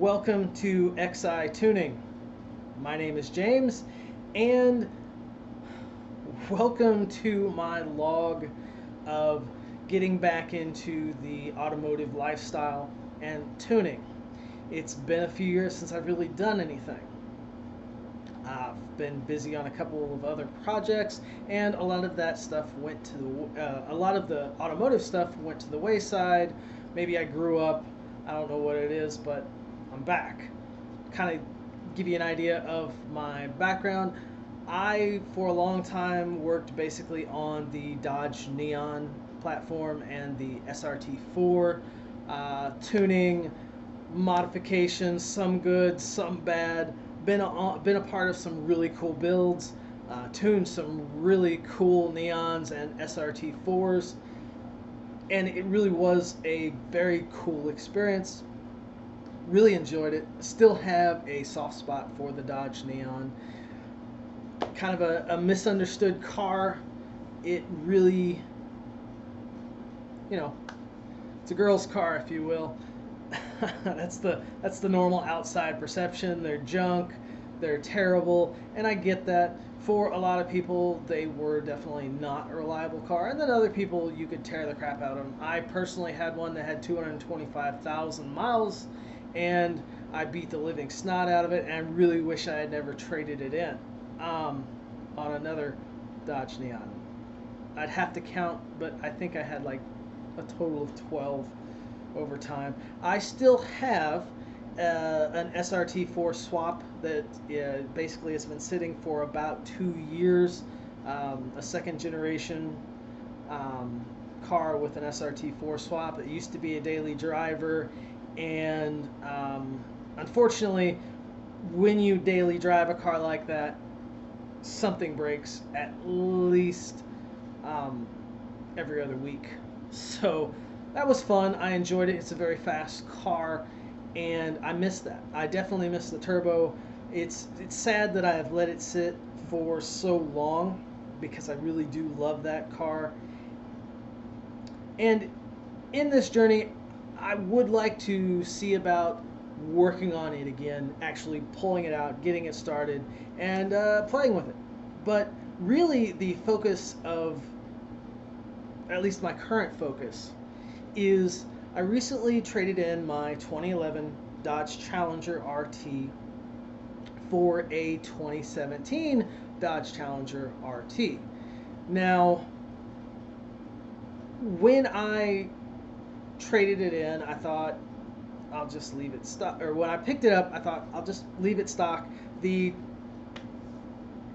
Welcome to XI Tuning. My name is James, and welcome to my log of getting back into the automotive lifestyle and tuning. It's been a few years since I've really done anything. I've been busy on a couple of other projects, and a lot of that stuff went to a lot of the automotive stuff went to the wayside. Maybe I grew up. I don't know what it is, but I'm back. Kind of give you an idea of my background. I, for a long time, worked basically on the Dodge Neon platform and the SRT4, tuning, modifications, some good, some bad. Been a part of some really cool builds, tuned some really cool Neons and SRT4s, and it really was a very cool experience. Really enjoyed it. Still have a soft spot for the Dodge Neon. Kind of a misunderstood car. It really, it's a girl's car, if you will. that's the normal outside perception. They're junk, they're terrible, and I get that. For a lot of people, they were definitely not a reliable car, and then other people, you could tear the crap out of them. I personally had one that had 225,000 miles, and I beat the living snot out of it, and I really wish I had never traded it in on another Dodge Neon. I'd have to count, but I think I had like a total of 12 over time. I still have an SRT4 swap that basically has been sitting for about 2 years. A second generation car with an SRT4 swap. It used to be a daily driver, and unfortunately, when you daily drive a car like that, something breaks at least every other week. So that was fun. I enjoyed it. It's a very fast car, and I miss that. I definitely miss the turbo. It's sad that I have let it sit for so long because I really do love that car. And in this journey, I would like to see about working on it again, actually pulling it out, getting it started, and playing with it. But really, the focus of, at least my current focus, is I recently traded in my 2011 Dodge Challenger RT for a 2017 Dodge Challenger RT. Now, when I traded it in, I thought I'll just leave it stock. Or when I picked it up, I thought I'll just leave it stock. The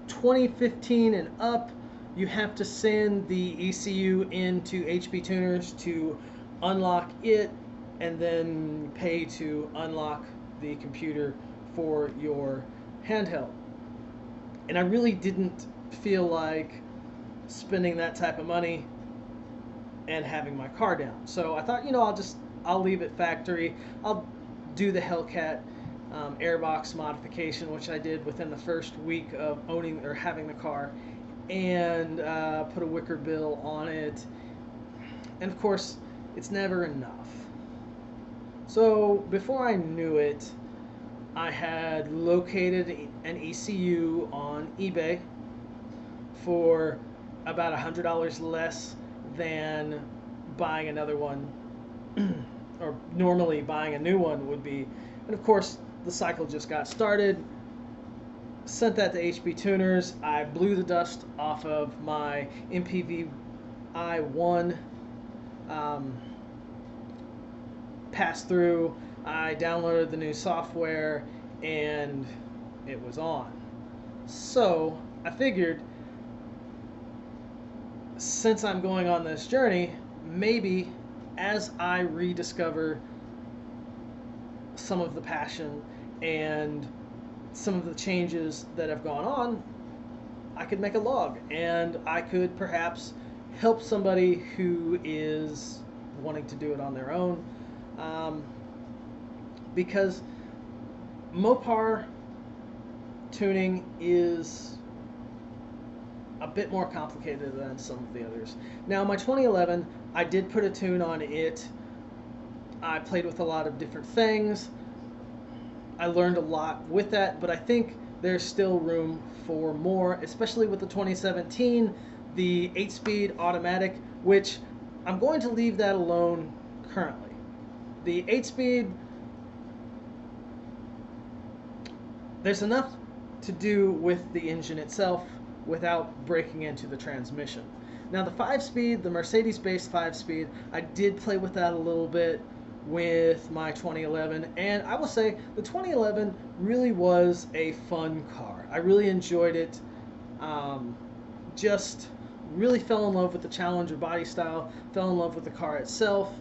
2015 and up, you have to send the ECU into HPTuners to unlock it, and then pay to unlock the computer for your handheld. And I really didn't feel like spending that type of money and having my car down. So I thought, I'll leave it factory. I'll do the Hellcat airbox modification, which I did within the first week of owning or having the car, and put a wicker bill on it. And of course, it's never enough. So before I knew it, I had located an ECU on eBay for about $100 less than buying another one, or normally buying a new one would be. And of course, the cycle just got started. Sent that to HPTuners. I blew the dust off of my MPV i1 passed through. I downloaded the new software, and it was on. So I figured, since I'm going on this journey, maybe as I rediscover some of the passion and some of the changes that have gone on, I could make a log, and I could perhaps help somebody who is wanting to do it on their own. Because Mopar tuning is a bit more complicated than some of the others. Now, my 2011, I did put a tune on it. I played with a lot of different things. I learned a lot with that, but I think there's still room for more, especially with the 2017, the 8-speed automatic, which I'm going to leave that alone currently. The 8-speed, there's enough to do with the engine itself without breaking into the transmission. Now the 5-speed, the Mercedes-based 5-speed, I did play with that a little bit with my 2011, and I will say the 2011 really was a fun car. I really enjoyed it. Just really fell in love with the Challenger body style, fell in love with the car itself,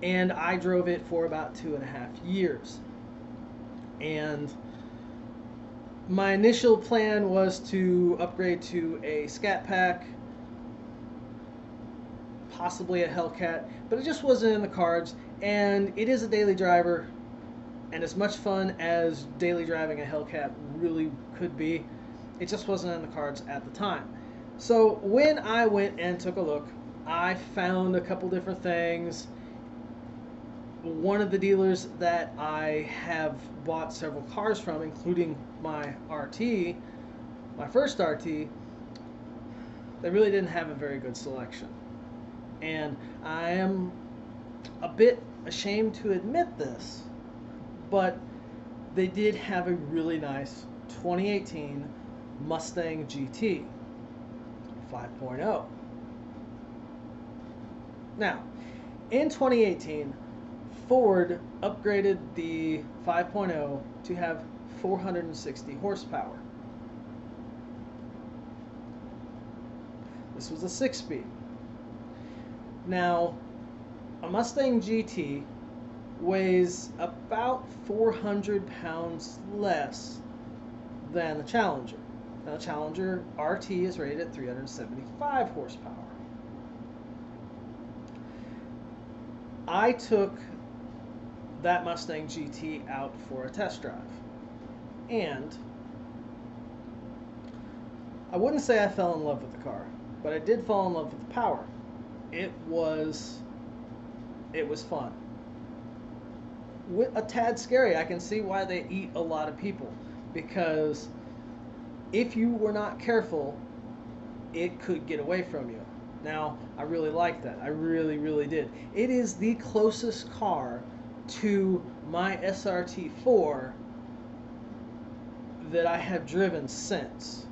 and I drove it for about 2.5 years. And my initial plan was to upgrade to a Scat Pack, possibly a Hellcat, but it just wasn't in the cards. And it is a daily driver, and as much fun as daily driving a Hellcat really could be, it just wasn't in the cards at the time. So when I went and took a look, I found a couple different things. One of the dealers that I have bought several cars from, including my RT, my first RT, they really didn't have a very good selection. And I am a bit ashamed to admit this, but they did have a really nice 2018 Mustang GT 5.0. Now, in 2018, Ford upgraded the 5.0 to have 460 horsepower. This was a 6-speed. Now, a Mustang GT weighs about 400 pounds less than the Challenger. Now, the Challenger RT is rated at 375 horsepower. I took that Mustang GT out for a test drive, and I wouldn't say I fell in love with the car, but I did fall in love with the power. It was fun. A tad scary. I can see why they eat a lot of people, because if you were not careful, it could get away from you. Now, I really like that. I really, really did. It is the closest car to my SRT4 that I have driven since.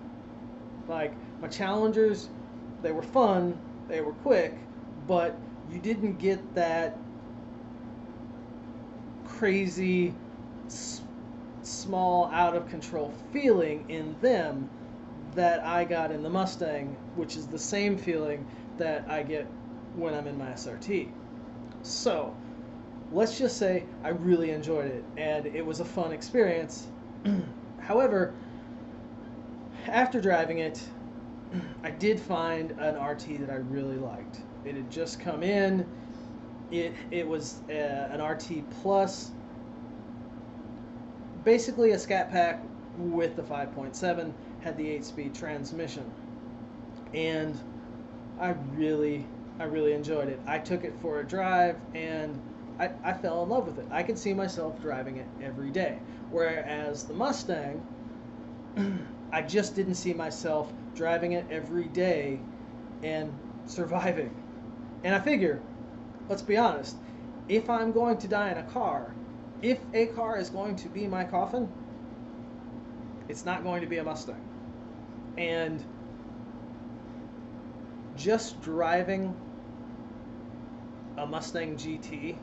Like, my Challengers, they were fun, they were quick, but you didn't get that crazy, small, out of control feeling in them that I got in the Mustang, which is the same feeling that I get when I'm in my SRT. So, let's just say I really enjoyed it, and it was a fun experience. However, after driving it, I did find an RT that I really liked. It had just come in. It was an RT Plus, basically a Scat Pack with the 5.7, had the 8-speed transmission, and I really enjoyed it. I took it for a drive, and I fell in love with it. I could see myself driving it every day, whereas the Mustang, I just didn't see myself driving it every day and surviving. And I figure, let's be honest, if I'm going to die in a car, if a car is going to be my coffin, it's not going to be a Mustang. And just driving a Mustang GT,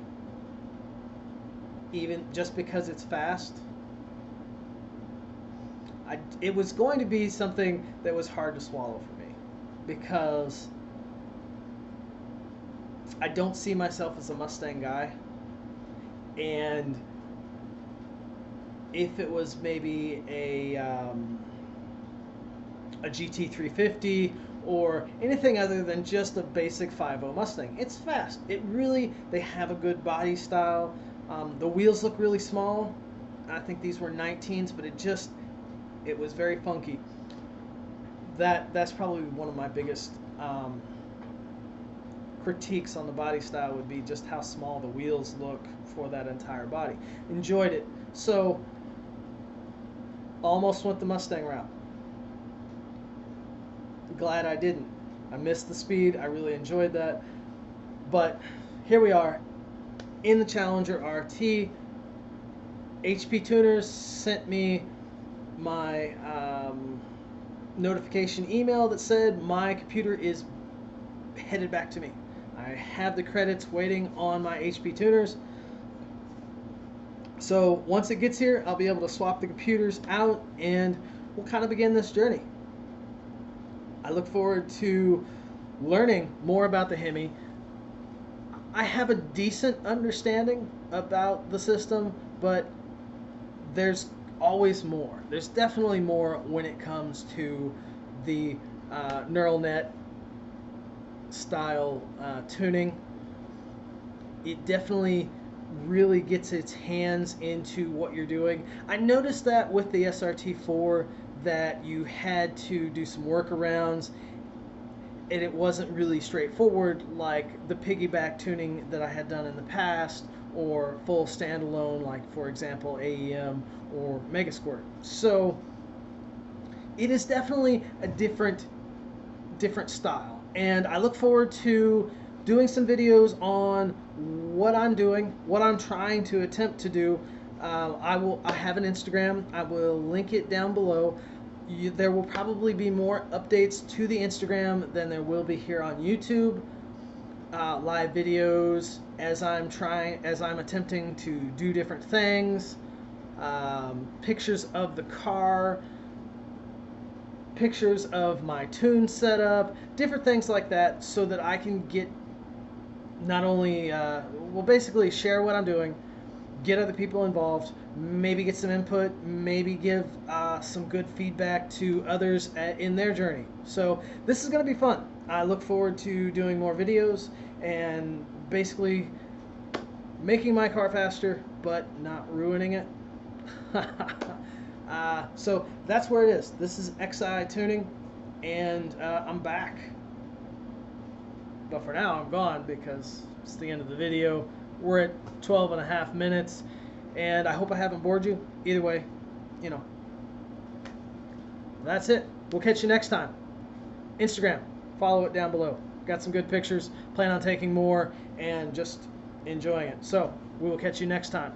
even just because it's fast, it was going to be something that was hard to swallow for me, because I don't see myself as a Mustang guy. And if it was maybe a GT350 or anything other than just a basic 5.0 Mustang, it's fast. They have a good body style. The wheels look really small. I think these were 19s, but it was very funky. That's probably one of my biggest critiques on the body style, would be just how small the wheels look for that entire body. Enjoyed it. So Almost went the Mustang route. Glad I didn't. I missed the speed. I really enjoyed that. But here we are in the Challenger RT. HPTuners sent me my notification email that said my computer is headed back to me. I have the credits waiting on my HPTuners. So once it gets here, I'll be able to swap the computers out and we'll kind of begin this journey. I look forward to learning more about the Hemi. I have a decent understanding about the system, but there's always more. There's definitely more when it comes to the neural net style tuning. It definitely really gets its hands into what you're doing. I noticed that with the SRT4 that you had to do some workarounds and it wasn't really straightforward like the piggyback tuning that I had done in the past or full standalone like for example AEM or Megasquirt. So it is definitely a different style and I look forward to doing some videos on what I'm doing, what I'm trying to attempt to do. I have an Instagram. I will link it down below. There will probably be more updates to the Instagram than there will be here on YouTube. Live videos as I'm attempting to do different things. Pictures of the car, pictures of my tune setup, different things like that, so that I can get not only basically share what I'm doing, get other people involved, maybe get some input, maybe give some good feedback to others in their journey. So this is going to be fun. I look forward to doing more videos and basically making my car faster, but not ruining it. So that's where it is. This is XI Tuning, and I'm back. But for now, I'm gone because it's the end of the video. We're at 12.5 minutes, and I hope I haven't bored you. Either way, you know, that's it. We'll catch you next time. Instagram, follow it down below. Got some good pictures. Plan on taking more and just enjoying it. So we will catch you next time.